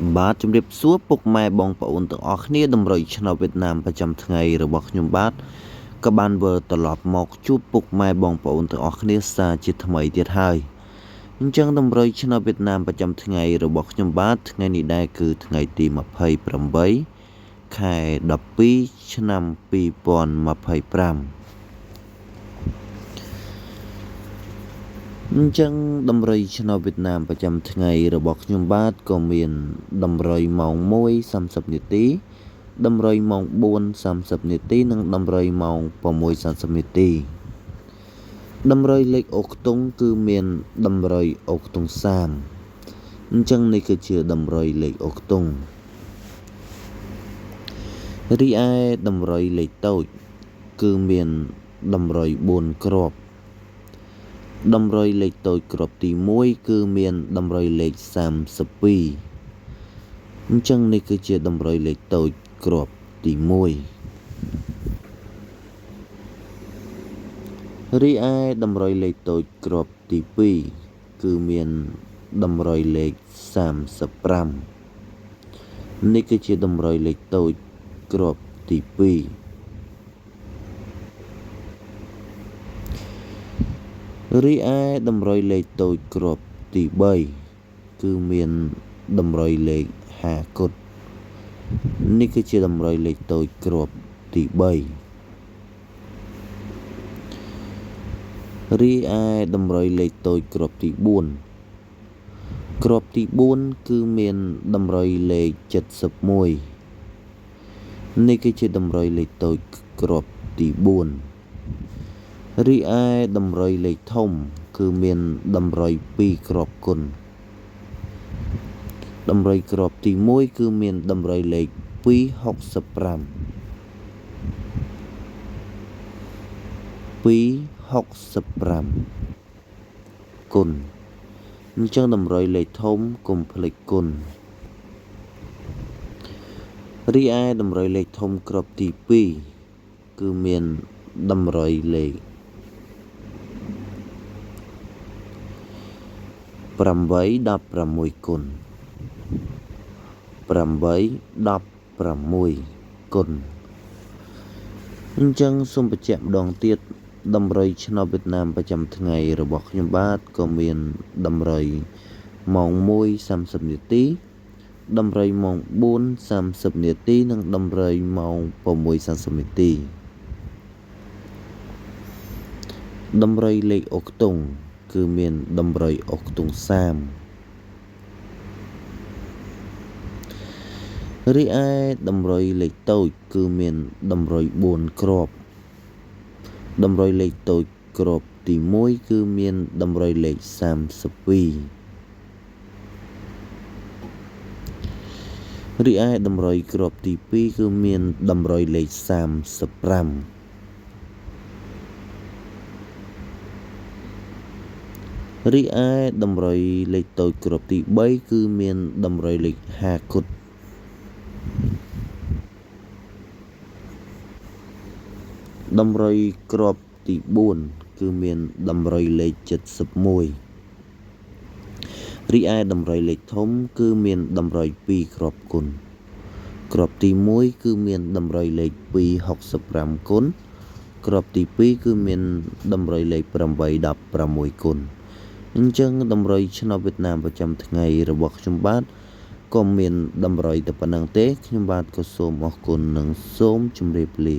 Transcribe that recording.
បាទជំរាបសួរពុកម៉ែបងប្អូនទាំងអស់គ្នាតម្រុយឆ្នោតវៀតណាមប្រចាំថ្ងៃរបស់ខ្ញុំបាទក៏បានវិលត្រឡប់មកជួបពុកម៉ែបងប្អូនទាំងអស់គ្នាសារជាថ្មីទៀតហើយអញ្ចឹងតម្រុយឆ្នោតវៀតណាមប្រចាំថ្ងៃរបស់ខ្ញុំបាទថ្ងៃនេះដែរគឺថ្ងៃទី28ខែ12ឆ្នាំ2025អញ្ចឹងតម្រុយឆ្នោតវៀតណាមប្រចាំថ្ងៃរបស់ខ្ញុំបាទក៏មានតម្រុយម៉ោង1:30នាទីតម្រុយម៉ោង4:30នាទីនិងតម្រុយម៉ោង6:30នាទីតម្រុយលេខអូខ្ទង់គឺមានតម្រុយអូខ្ទង់30អញ្ចឹងនេះគឺជាតម្រុយលេខអូខ្ទង់រីឯតម្រុយលេខតូចគឺមានតម្រុយ4គ្រាប់តម្រុយលេខតូចគ្រាប់ទី1គឺមានតម្រុយលេខ32អញ្ចឹងនេះគឺជាតម្រុយលេខតូចគ្រាប់ទី1រីឯតម្រុយលេខតូចគ្រាប់ទី2គឺមានតម្រុយលេខ35នេះគឺជាតម្រុយលេខតូចគ្រាប់ទី2រីឯតម្រុយលេខតូចគ្រាប់ទី3គឺមានតម្រុយលេខ50គត់នេះគឺជាតម្រុយលេខតូចគ្រាប់ទី3រីឯតម្រុយលេខតូចគ្រាប់ទី4គ្រាប់ទី4គឺមានតម្រុយលេខ71នេះគឺជាតម្រុយលេខតូចគ្រាប់ទី4រីឯតម្រុយលេខធំគឺមានតម្រុយ2គ្រាប់គុណតម្រុយគ្រាប់ទី1គឺមានតម្រុយលេខ265គុណអញ្ចឹងតម្រុយលេខធំកុំភ្លេចគុណរីឯតម្រុយលេខធំគ្រាប់ទី2គឺមានតម្រុយលេខ816គុណ816គុណអញ្ចឹងសូមបញ្ជាក់ម្ដងទៀតតម្រុយឆ្នោតវៀតណាមប្រចាំថ្ងៃរបស់ខ្ញុំបាទក៏មានតម្រុយម៉ោង1:30នាទីតម្រុយម៉ោង4:30នាទីនិងតម្រុយម៉ោង6:30នាទីតម្រុយលេខអូខ្ទង់គឺមានតម្រុយអូខ្ទង់30រីឯតម្រុយលេខតូចគឺមានតម្រុយ4គ្រាប់តម្រុយលេខតូចគ្រាប់ទី1គឺមានតម្រុយលេខ32រីឯតម្រុយគ្រាប់ទី2គឺមានតម្រុយលេខ35រីឯតម្រុយលេខតូចគ្រាប់ទី3គឺមានតម្រុយលេខ50គត់តម្រុយគ្រាប់ទី4គឺមានតម្រុយលេខ71រីឯតម្រុយលេខធំគឺមានតម្រុយ2គ្រាប់គុណគ្រាប់ទី1គឺមានតម្រុយលេខ265គុណគ្រាប់ទី2គឺមានតម្រុយលេខ816គុណអញ្ចឹងតម្រុយឆ្នោតវៀតណាមប្រចាំថ្ងៃរបស់ខ្ញុំបាទក៏មានតម្រុយតែប៉ុណ្្នឹងទេខ្ញុំបាទក៏សូមអរគុណនិងសូមជម្រាបលា